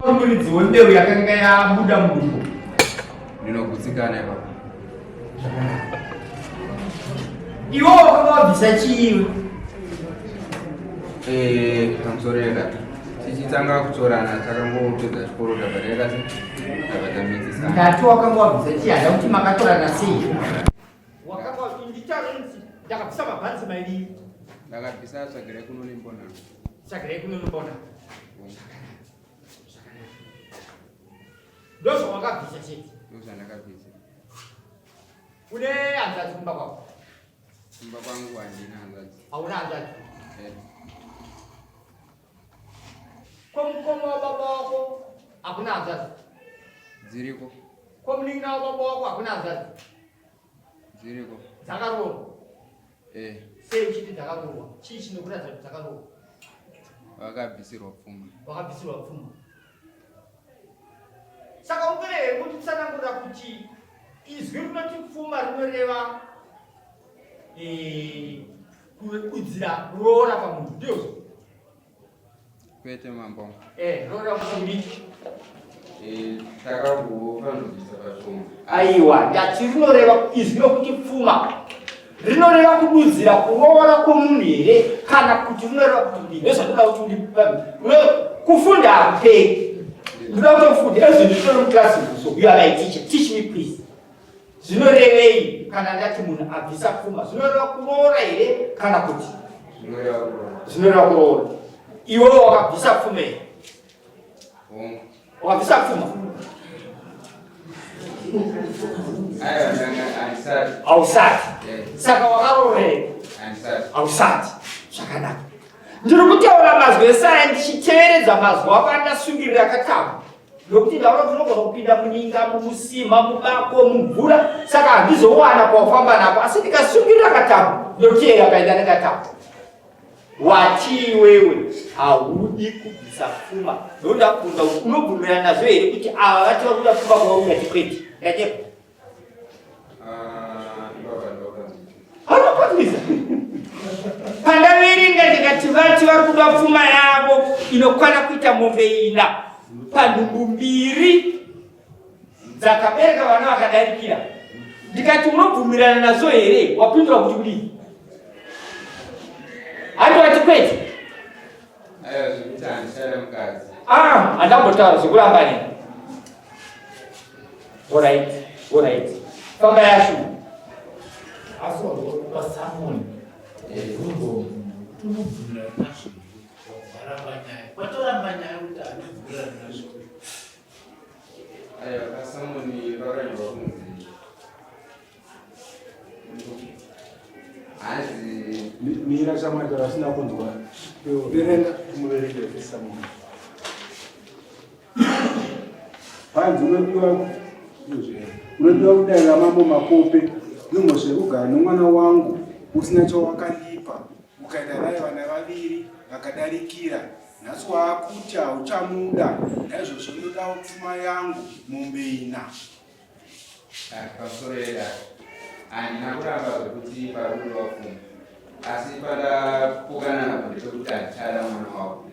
Muridzi wembeu yakanga yabuda mudumbu. Ndinogutsikana ipapo. Iwo wakabvisa chiiwe. Pamusoreka. Tichitanga kutorana takangopedza chikoro tabareka tabatamitsisa. Ndati wakanga wabvisa chii hada kuti makatorana sei? Wakanga nditarinzi ndakabvisa mabhanzi mairi. Ndakabvisa Tsvagiraikuno neMbonano. Tsvagiraikuno neMbonano. Ndozvo wakabvisa chete. Ndozvandakabvisa. Une hanzvadzi kumba kwako? Kumba kwangu handina hanzvadzi. Hauna hanzvadzi? Kwamukoma wababa wako hakuna hanzvadzi? Dziriko. Kwamunin'ina wababa wako hakuna hanzvadzi? Dziriko. Dzakaroorwa? Sei uchiti dzakaroorwa? Chii chinokuratidza kuti dzakaroorwa? Wakabvisirwa pfuma. Wakabvisirwa pfuma. Saka uperere kuti tsanangura kuti izwi rinoti pfuma rinoreva kudzira roora pamunhu ndiyozvo? Kwete mambo. Roora kuti takangofanodzisa pashoma. Aiwa, ndati rinoreva izwi rokuti pfuma rinoreva kududzira kuroora kwomunhu here kana kuti rinoreva kuti ndozvandoda kuti kufunda hapei. Ndoda kutofunda ezvo nditore mukilasi so you are my teacher, teach me please. Zvinorevei kana ndati munhu abvisa pfuma? Zvinoreva kuroora here kana kuti zvinoreva kuroora? Iwe wakabvisa pfuma here? Wakabvisa pfuma? Hausati. Saka wakaroora here? Hausati. Zvakanaka. Ndiri kutaura mazwi esaya ndichiteveredza mazwi apandasungirira katama. Nokuti ndaura tinogona kupinda muninga, mumusima, mubako, mumvura. Saka handizowana kwaufamba napo, asi ndikasungirira katama ndokuteera kaenda nekatama. Wati iwewe haudi kubvisa pfuma. Ndoda kubvunza kuti unobvumirana nazvo here kuti ava vati vakuda pfuma kwauri ungati kwete? Ndatepo. Hanokwatisa. Pandaverenga ndikati vati vari kuda pfuma yavo inokwana kuita mombe 4 panhumbu 2 dzakabereka vana vakadarikira. Ndikati unobvumirana nazo here? Wapindura kuti kudii? Handi wati kwete? Handambotaura zvekuramba neni. Alright. Famba yacho. Pasamoni. Mira chamada asina kunzwa. Verenga kumuverekera pasamoni. Panzi unodiwa kudaira mambo makope nomosve kugara nomwana wangu usina chawakandipa ukaenda naye vana 2 vakadarikira. Nhasi waakuti hauchamuda, naizvozvo ndodawo pfuma yangu mombe 4. Pamusorera handina kuramba zvekuti parudo wapfuma, asi pandapokana napo ndepekuti handichada mwana wako.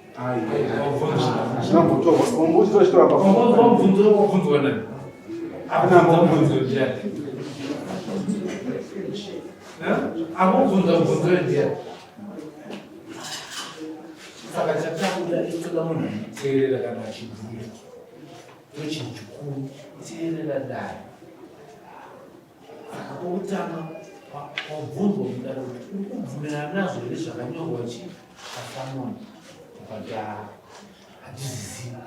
Saka chatakuda itoda munhu anoteerera kana achibvira ndochinhu chikuru, teerera dai. Saka pokutanga wabvunzwa mudaro kuti uri kubvumirana nazvo here zvakanyorwa pasamoni? Ukati handizivi,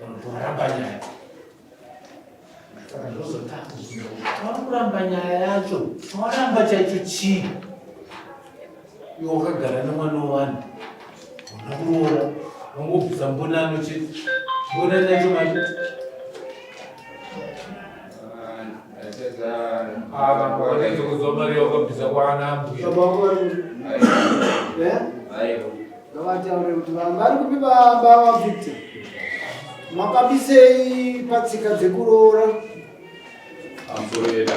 unotoramba nyaya. Saka ndozotanga kuzvinza kuti tauri kuramba nyaya yacho, tauramba chaicho chii? Iwe wakagara nemwana wani unokuroora wangobvisa Mbonano chete. Mbonano yacho mati wakaita kuzwa mari wakabvisa kwaana mbuya. Ngavataure kuti vanhu vari kupi vamba vabvita makabisei patsika dzekuroora. Pamusorera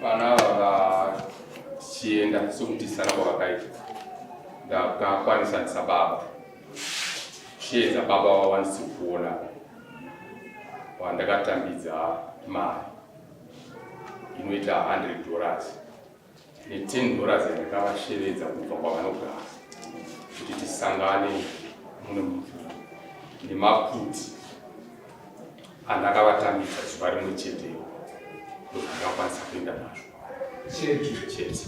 vana vakachienda sokutisana kwavakaita ndakakwanisa ndisababa chiedza baba wawanisi kuona wandakatambidza mari inoita $100 ne$10 yandakavasheredza kubva kwavanogara kuti tisangane mune mumvuri nemaputi andakavatambidza zuva rimwe cheteyo ndokundakakwanisa kuenda nazvo chete.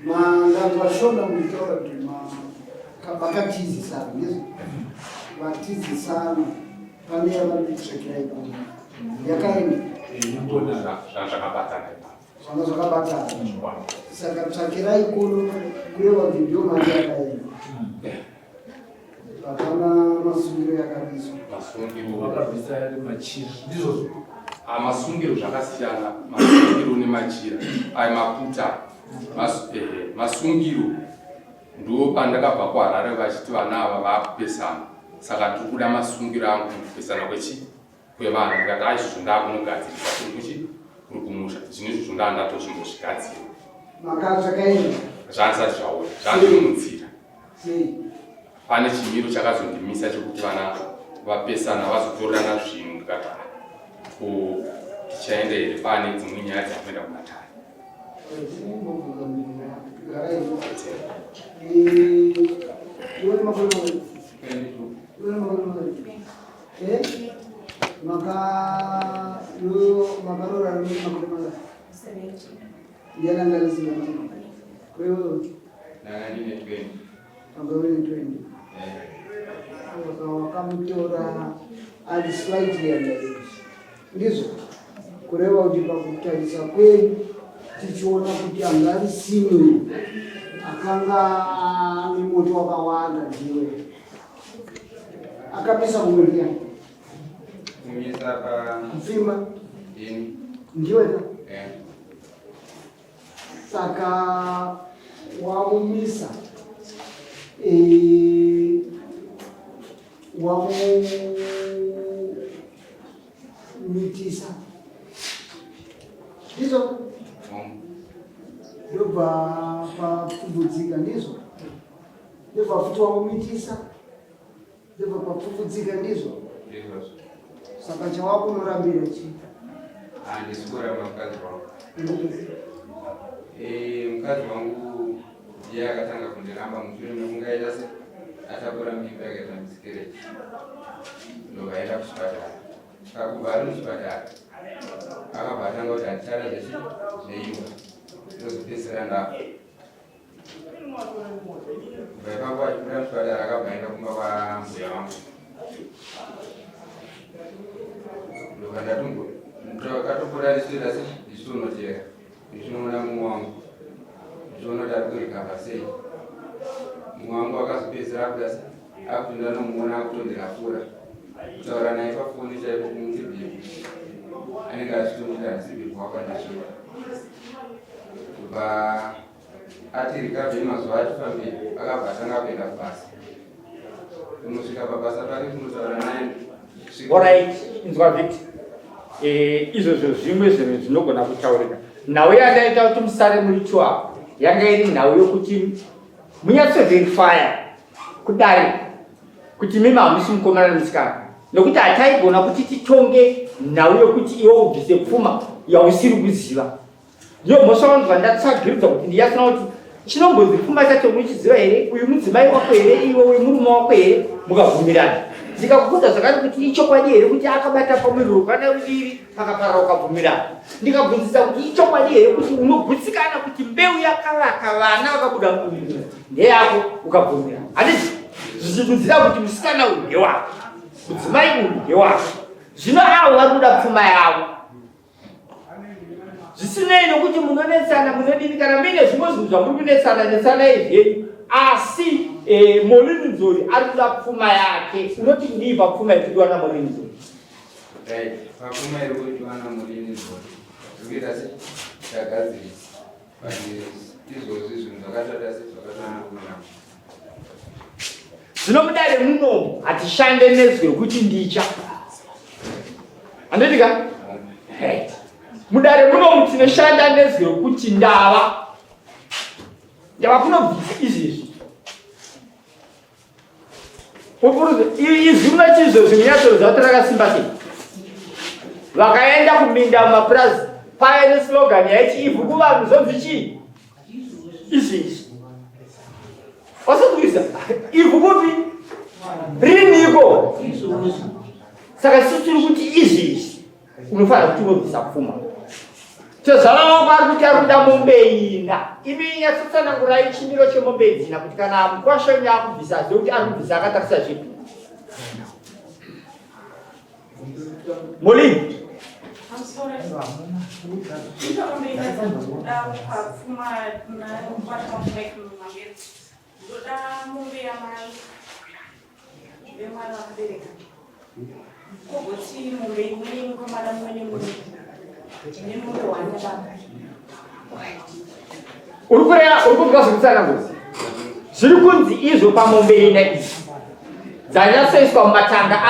Mandavashona mutaura kuti vakatizi sana ndizvo vatizi sana pane yavanetsvakiraikuno yakaenda zvazvakabatana zvanga zvakabatana saka tsvakiraikuno kureva kuti ndio mari yakaenda hapana masungiro yakabviswa masungiro zvakasiyana masungiro nemachira ai maputa masungiro ndo pandakabva kuHarare vachiti vana ava vakupesana saka ndiri kuda masungiro angu kupesana kwevana ndikati aizvozvo ndakunogadzirisa kuri kumusha zvinezvozvo ndandatozvimbozvigadzira makatsvakaenda zvanisati zvaona zvandinomutsira pane chimiro chakazondimisa chekuti vana vapesana vazotorana zvinhu ndikati tichaenda here pane dzimwe nyaya dzakuenda kumatare wakamutora ari slightly underage ndizvo kureva kuti pakutarisa kwenyu tichiona kuti anga ari simwe akanga nemoto wakawanda ndiwe akapisa kumuriya kupfimba ndiwe ka saka wamumisa wamumitisa ndizvo ndobva papfumvudzika ndizvo ndobva futi wamumitisa ndobva papfumvudzika ndizvo saka chawakunorambira chii handisi kuramba mukadzi wangu mukadzi wangu iye akatanga kundiramba mushure mekungaita se atabura mimba yakaita misikereti ndovaenda kuchipatara kakubva ari muchipatara akabva atanga kuti handitara zveimba ndozopedzisira ndafa kubva ipapo achibuda muchipatara akabva aenda kumba kwambuya wangu ndokandakatombora ndichienda se ndichitonotera ndichinoona mumwe wangu ndichiona kuti ari kurikavha sei mumwe wangu akazopedzisira akuda se akupinda nomuona akutondira kutaura naye pafoni chaipo kumutibhibu anenge achitonita handisibhibu wakwandasvika kubva ati rikabve mazuva atifambei akabva atanga kuenda kubasa unosvika pabasa pake kunotaura naye Alright, Nzvakiraikuno. Izvozvo zvimwe zvinhu zvinogona kutaurika. Nhau yandaita kuti musare muri chwa yanga iri nhau yokuti munyatsoverifya kudai kuti mimi hamusi mukomana nemusikana. Nokuti hataigona kuti titonge nhau yokuti iwe ubvise pfuma yausiri kuziva. Ndiyo mhosva wanzwa ndatsvagiridza kuti ndiyasina kuti chinombonzi pfuma chacho muchiziva here, uyu mudzimai wako here, iwe uyu murume wako here, mukabvumirana. Ndikakubvunza zvakati kuti ichokwadi here kuti akabata pamuviri rukana ruviri pakaparara ukabvumirana. Ndikabvunzisa kuti ichokwadi here kuti unogutsikana kuti mbeu yakavaka vana vakabuda mumuviri ndeyako ukabvumirana. Handiti zvichidudzira kuti musikana uyu ndewako, mudzimai uyu ndewako. Zvino avo vari kuda pfuma yavo. Zvisinei nokuti munonetsana munodini kana mine zvimwe zvinhu zvamuri kunetsana izvenyu asi Molinzori ari kuda pfuma yake. Unoti ndii papfuma ikudiwa naMolinzori? Papfuma iri kudiwa naMolinzori zvikuita se tagadzirisa izvozvi zvinhu zvakashata se zvakashata. Zvino mudare muno hatishande nezvekuti ndicha. Handitika? Mudare muno tinoshanda nezvekuti ndava. yavakunobvisa izvezvi izvi unochizvo zvinyatsoro zvati rakasimba sei vakaenda kuminda mumapurazi paya neslogan yaiti ivhu kuvanhu zobvi chii izvezvi wasatwisa ivhu kupi riniko saka sisi tiri kuti izvezvi unofanira kuti unobvisa pfuma tozvava kwari kuti ari kuda mombe ina imi nyatsotsanangurai chimiro chemombe dzina kuti kana mukwashoni akubvisa zve kuti ari kubvisa akatarisa zvipi Molini. I'm sorry. You don't make that zviri kunzi izvo pamombe ina idzi dzanyatsoiswa mumatanga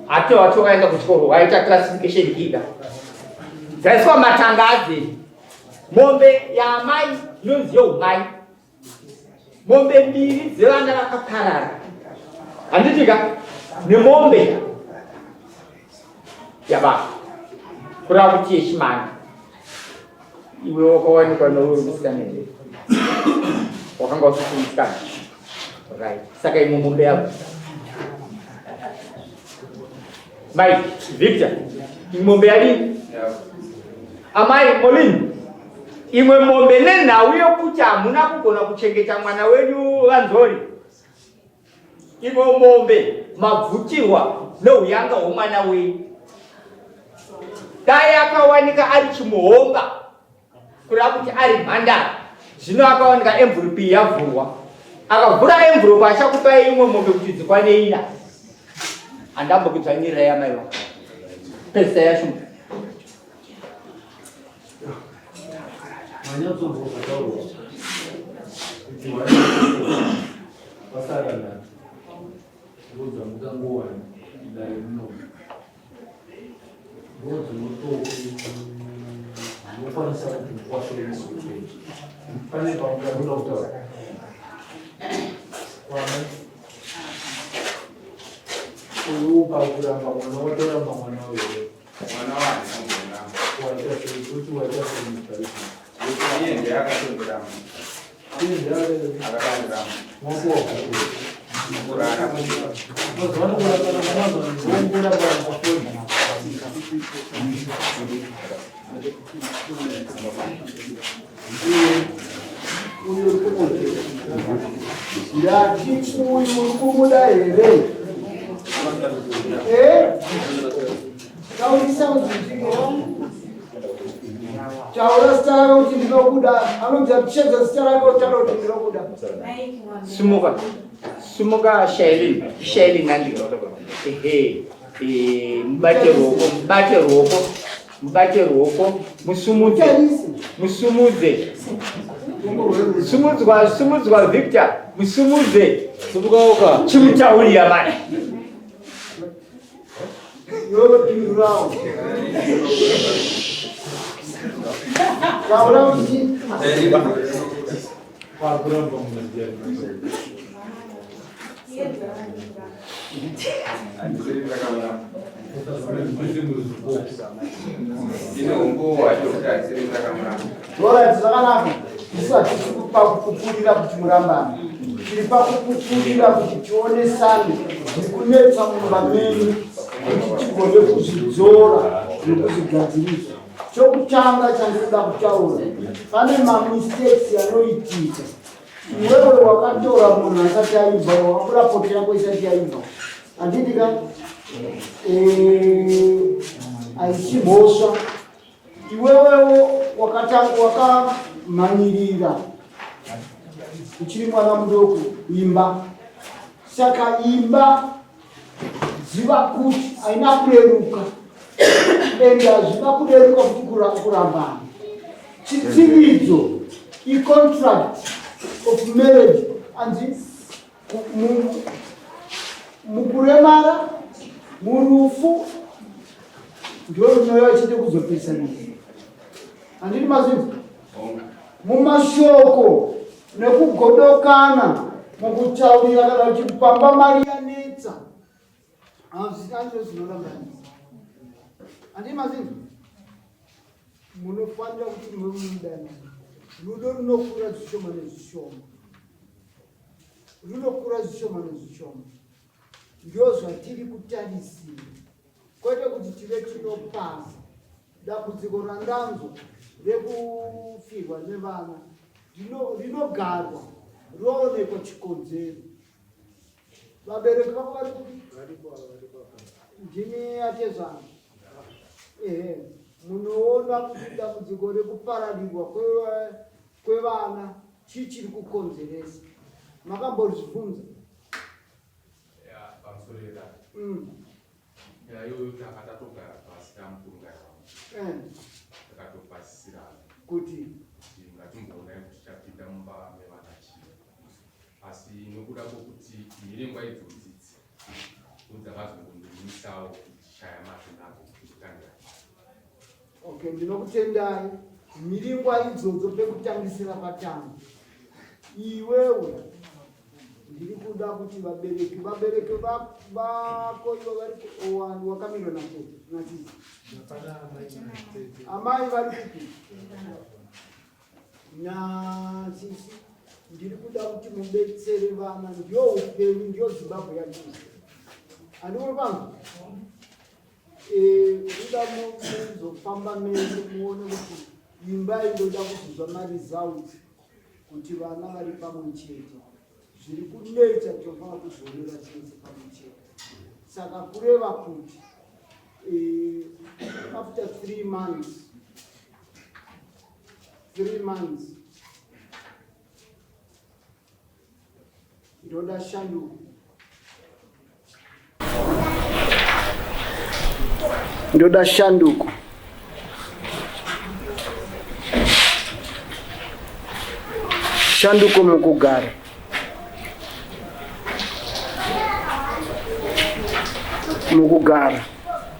adzo atovaenda kuchikoro waita classification kida dzaiswa matanga adzeni mombe yamai inonzi yeumai mombe mbiri dzevana vakaparara handitika nemombe yababa kurava kuti yechimani iwe wakawanikwa nouri musikanende wakanga usiti musikana right saka imwe mombe yako Mike, Victor, imombe yadini? Amai, Molini, imwe mombe nenhau yokuti hamuna kugona kuchengeta mwana wenyu vanzori. Imwe mombe mabvutirwa nouyanga hwomwana wenyu. Dai akawanika ari chimuhomba kureva kuti ari mhandara. Zvino akawanika envelope yavhurwa. Akavhura envelope achakupai imwe mombe kuti dzikwane ina. Andambo kutsvanyirira yamaiwa pesa yacho Upa kuramba mwana watoramba mwana wewe. Mwana wangu Wacha kuti wacha kumtariki. yeye ndiye akatondera Ndiye akatondera moko wakati. kurara Mwana kuna mwanzo ngongora kwa mfoni. Uyu kumoje. Ya chikuyu kumuda here. Kaulisa uzitikira chaura stara kuti ndinokuda anobva kuchedza stara kotaro kuti ndinokuda sumuka shaili nandi mubate ruoko musumudze sumudzwa Victor musumudze chimutaurira mani You're around. Tiri pakupupurira kuti tionesane nekunetsa mumba menyu kuti tigone kuzvidzora nekuzvigadzirisa. Chokutanga chandinoda kutaura, pane mamistakes anoitika. Iwewe wakatora munhu asati aibva, wakakura poto yako isati yaibva. Handidika aichimhosva. Iwewewo wakamhanyirira uchiri mwana mudoko imba. Saka imba ziva kuti haina kureruka ende hazvina kureruka kuti kurambana. Chitsiridzo contract of marriage anzi mukuremara murufu ndio runoyo chite kuzopesana. Handiti mazvinzi mumashoko nekugodokana mukutaurira kana uchipamba mari yanetsa. Hazvitanzvo zvinoranganisa. Handi mazinzi? Munofanira kuti muve mudana. Rudo runokura zvishoma nezvishoma. Runokura zvishoma nezvishoma. Ndio zvatiri kutarisira. Kwete kuti tive tinopasa. Dambudziko randanzo rekufirwa nevana rinogarwa roonekwa chikonzero. Vabereki vako vari ndini atezvana. Munoona kuti dambudziko rekupararirwa kwevana chichiri kukonzeresa. Makambozvibvunza? Pamusorera. Iyoyo takatatogara pasi tamukungara. Takatopasisira kuti ngatimboona kuti tapinda mumba mevana chii. Asi nokuda kwokuti ndirengwa idzodzidzi dzakazongondimisawo kushaya mazvinako kutangira. Okay, ndinokutendai. Miringwa idzodzo pekutangisira patango. Iwewe ndiri kuda kuti vabereki vako ivo vari kuowani wakamirwa natisi. Amai vari kupi? Natisi. Ndiri kuda kuti mubetsere vana, ndio upenyu, ndio Zimbabwe yatisi. Andiri pangu? Kuda muzofamba mese muone kuti imba inoda kuzozwa marizauti kuti vana vari pamwe chete. Zviri kunetsa tofana kuzorera chese pamwe chete. Saka kureva kuti after 3 months ndoda shanduko. Ndoda shanduko. Shanduko mukugara. Mukugara.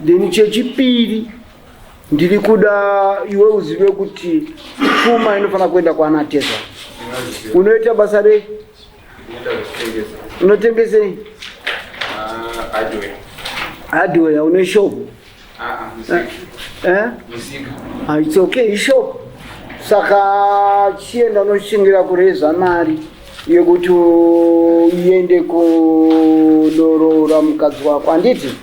Deni chechipiri ndiri kuda iwe uzive kuti pfuma inofana kuenda kwaana Tezwa. Unoita basa rei? Unotengesei? Hardware, une shop? It's okay, shop. Saka chienda unoshingira kureza mari yekuti iende kudorora mukadzi wako, handiti?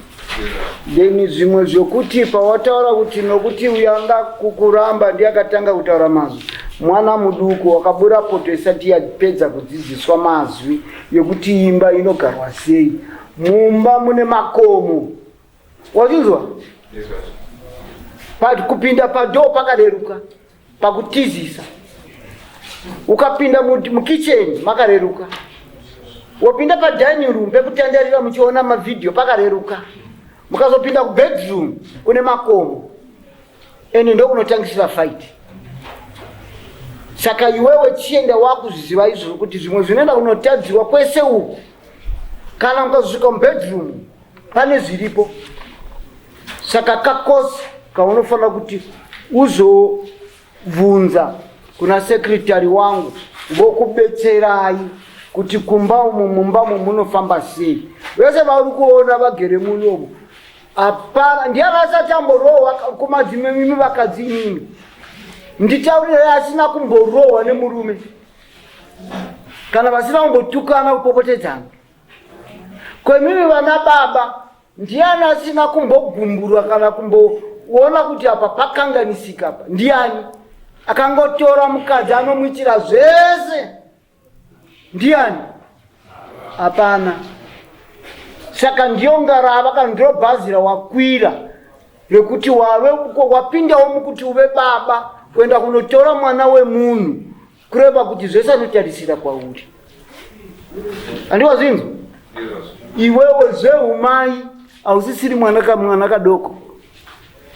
Then zvimwe zvokuti pawataura kuti nokuti uyanga kukuramba ndiakatanga kutaura mazwi. Mwana muduku wakabura poto isati yapedza kudzidziswa mazwi yekuti imba inogarwa sei. Mumba mune makomo. Wachinzwa? Kupinda padoo pakareruka. Pakutizisa. Ukapinda mukitchen makareruka. Wapinda padining room pekutandarira muchiona mavideo pakareruka. Mukazopinda kubedroom kune makomo. Ene ndo kunotangisira fight. Saka iwewe chienda wakuziva izvo kuti zvimwe zvinoenda kunotadziwa kwese uku. Kana mukazvika mubedroom pane zviripo. Saka kakosi kaunofanira kuti uzobvunza kuna secretary wangu vokubetserai kuti kumba mumba munofamba sei. Vese vari kuona vagere munomu. Hapana, ndiakasati amborohwa kumadzime mimi vakadzi imimi. Nditaurira asina kumborohwa nemurume. Kana vasina kumbotukana kupopotedzana. Kwemimi vana baba ndiani asina kumbogumburwa kana kumboona kuti apa pakanganisika apa. Ndiani akangotora mukadzi anomuitira zvese? Ndiani? Hapana. Saka ndiyo ngarava kana ndiro bhazi rawakwira rekuti wapindawo mukuti uve baba kuenda kunotora mwana wemunhu kureva kuti zvese anotarisira kwauri. Andiwa zvinhu? Iwewe zveumai hausisiri mwana kadoko.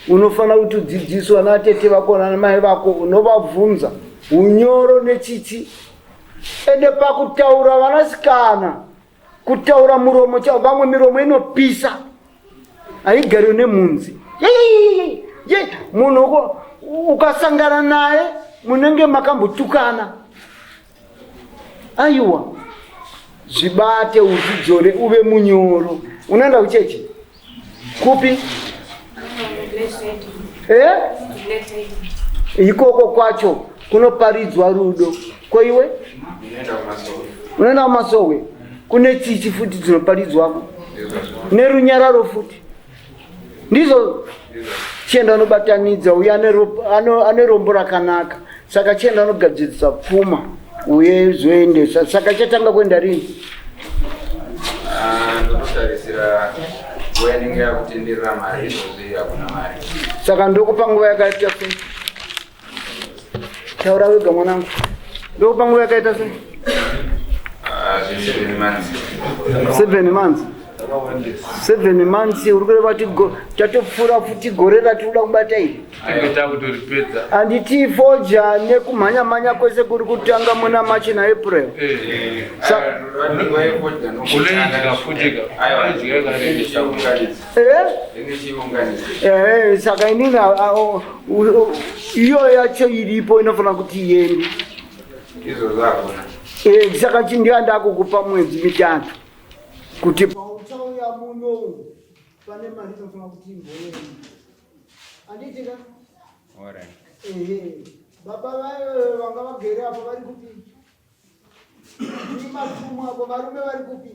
Unofana kuti udzidziswa natete vako namai vako, unovabvunza unyoro nechichi. Ende pakutaura vanasikana, kutaura muromo chavo, vamwe miromo inopisa. Haigari nemunzi. Munhu ukasangana naye munenge makambotukana. aiwa zvibate uchidzore uve munyoro. Unaenda kuchechi kupi? Ikoko kwacho kunoparidzwa rudo. Kwa iwe unaenda kumasowe kune tsitsi futi dzinoparidzwako nerunyararo futi. Ndizo chienda unobatanidza uye ane rombo rakanaka. Saka chienda unogadzirisa pfuma uye zoendesa. Saka chatanga kuenda rini? Ndotarisira kuenenge yakutenderera mari izvozvi hakuna mari. Saka ndokupa nguva yakaita sei? Taura wega mwanangu. Ndokupa nguva yakaita sei? 7 months. 7 months. 7 months uri kureva kuti tatopfuura futi gore ratinoda kubata iri. Handiti foja nekumhanya-mhanya kwese kuri kutanga muna March na April. Saka inini iyo yacho iripo inofanira kuti iende. Saka chindianda kukupa mwedzi mitatu kuti pauchauya muno pane mari inofanira kuti imboenda. Anditika? Baba vayo vanga vagere apo vari kupi? Ni matumu apo varume vari kupi?